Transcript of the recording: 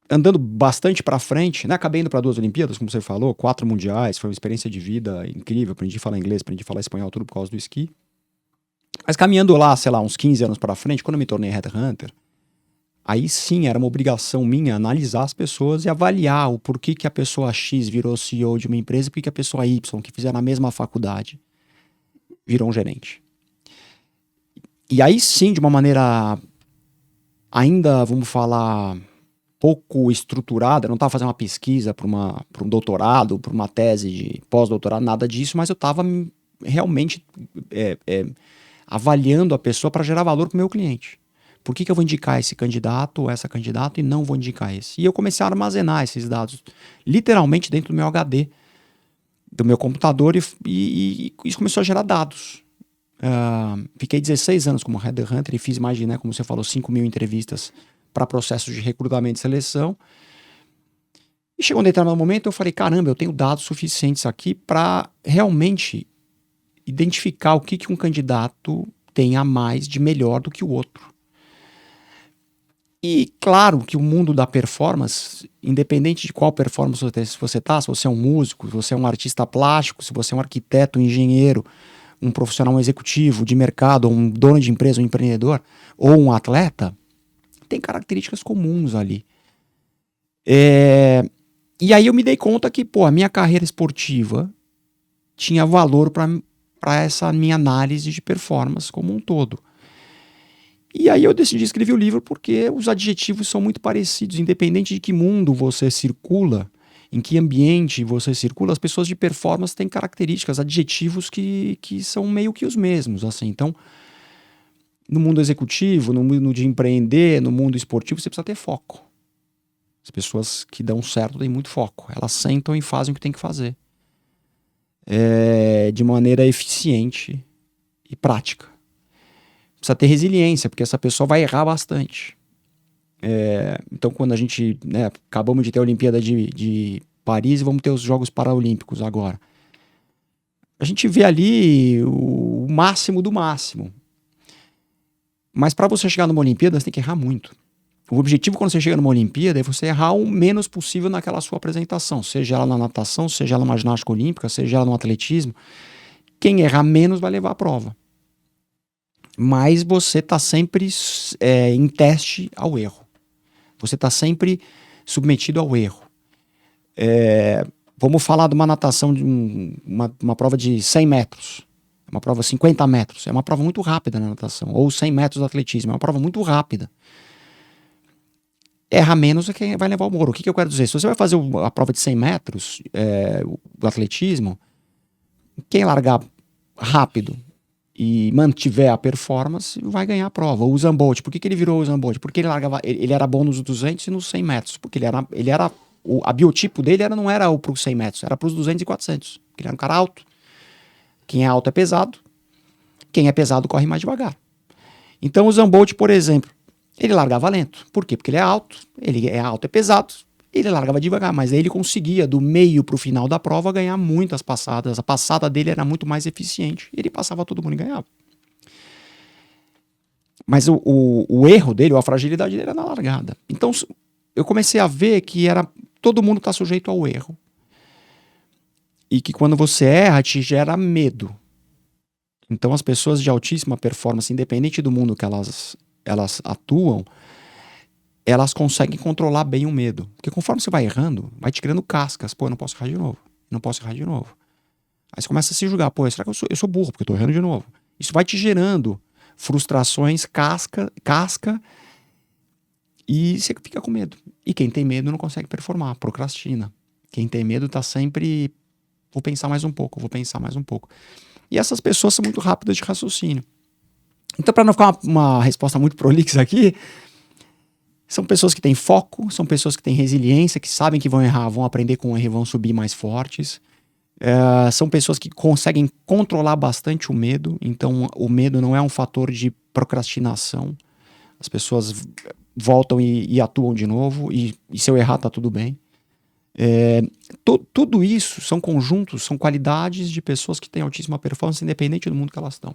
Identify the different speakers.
Speaker 1: andando bastante para frente, né? Acabei indo para 2 Olimpíadas, como você falou, 4 mundiais, foi uma experiência de vida incrível. Aprendi a falar inglês, aprendi a falar espanhol, tudo por causa do esqui. Mas caminhando lá, sei lá, uns 15 anos para frente, quando eu me tornei headhunter, aí sim era uma obrigação minha analisar as pessoas e avaliar o porquê que a pessoa X virou CEO de uma empresa e porquê que a pessoa Y, que fizeram a mesma faculdade, virou um gerente. E aí sim, de uma maneira ainda, vamos falar, pouco estruturada, não estava fazendo uma pesquisa para um doutorado, para uma tese de pós-doutorado, nada disso, mas eu estava realmente avaliando a pessoa para gerar valor para o meu cliente. Por que eu vou indicar esse candidato ou essa candidata e não vou indicar esse? E eu comecei a armazenar esses dados literalmente dentro do meu HD, do meu computador, e isso começou a gerar dados. Fiquei 16 anos como headhunter e fiz mais de, né, como você falou, 5.000 entrevistas para processos de recrutamento e seleção. E chegou um determinado momento, eu falei, caramba, eu tenho dados suficientes aqui para realmente identificar o que um candidato tem a mais de melhor do que o outro. E claro que o mundo da performance, independente de qual performance você está, se você é um músico, se você é um artista plástico, se você é um arquiteto, um engenheiro, um profissional, um executivo de mercado, um dono de empresa, um empreendedor, ou um atleta, tem características comuns ali. E aí eu me dei conta que, a minha carreira esportiva tinha valor para essa minha análise de performance como um todo. E aí eu decidi escrever o livro porque os adjetivos são muito parecidos, independente de que mundo você circula, em que ambiente você circula, as pessoas de performance têm características, adjetivos que são meio que os mesmos, assim. Então, no mundo executivo, no mundo de empreender, no mundo esportivo, você precisa ter foco. As pessoas que dão certo têm muito foco. Elas sentam e fazem o que tem que fazer. De maneira eficiente e prática. Precisa ter resiliência, porque essa pessoa vai errar bastante. Então, quando a gente, né, acabamos de ter a Olimpíada de Paris e vamos ter os Jogos Paralímpicos agora, a gente vê ali o máximo do máximo. Mas para você chegar numa Olimpíada, você tem que errar muito. O objetivo quando você chega numa Olimpíada é você errar o menos possível naquela sua apresentação, seja ela na natação, seja ela na ginástica olímpica, seja ela no atletismo. Quem errar menos vai levar a prova. Mas você está sempre em teste ao erro. Você está sempre submetido ao erro. Vamos falar de uma natação, de uma prova de 100 metros. Uma prova de 50 metros. É uma prova muito rápida na natação. Ou 100 metros do atletismo. É uma prova muito rápida. Erra menos é quem vai levar o ouro. O que eu quero dizer? Se você vai fazer a prova de 100 metros do atletismo, quem largar rápido e mantiver a performance vai ganhar a prova. O Usain Bolt, por que ele virou o Usain Bolt? Porque ele era bom nos 200 e nos 100 metros. Porque a biotipo dele não era para os 100 metros, era para os 200 e 400. Porque ele era um cara alto. Quem é alto é pesado. Quem é pesado corre mais devagar. Então o Usain Bolt, por exemplo, ele largava lento. Por quê? Porque ele é alto, é pesado. Ele largava devagar, mas aí ele conseguia, do meio para o final da prova, ganhar muitas passadas. A passada dele era muito mais eficiente. Ele passava todo mundo e ganhava. Mas o erro dele, ou a fragilidade dele era na largada. Então eu comecei a ver que todo mundo está sujeito ao erro. E que quando você erra, te gera medo. Então as pessoas de altíssima performance, independente do mundo que elas atuam, elas conseguem controlar bem o medo. Porque conforme você vai errando, vai te criando cascas. Pô, eu não posso errar de novo. Não posso errar de novo. Aí você começa a se julgar. Pô, será que eu sou burro porque eu tô errando de novo? Isso vai te gerando frustrações, casca, e você fica com medo. E quem tem medo não consegue performar, procrastina. Quem tem medo tá sempre... Vou pensar mais um pouco. E essas pessoas são muito rápidas de raciocínio. Então, para não ficar uma resposta muito prolixa aqui, são pessoas que têm foco, são pessoas que têm resiliência, que sabem que vão errar, vão aprender com o erro e vão subir mais fortes. São pessoas que conseguem controlar bastante o medo. Então, o medo não é um fator de procrastinação. As pessoas voltam e atuam de novo, e se eu errar, tá tudo bem. Tudo isso são conjuntos, são qualidades de pessoas que têm altíssima performance, independente do mundo que elas estão.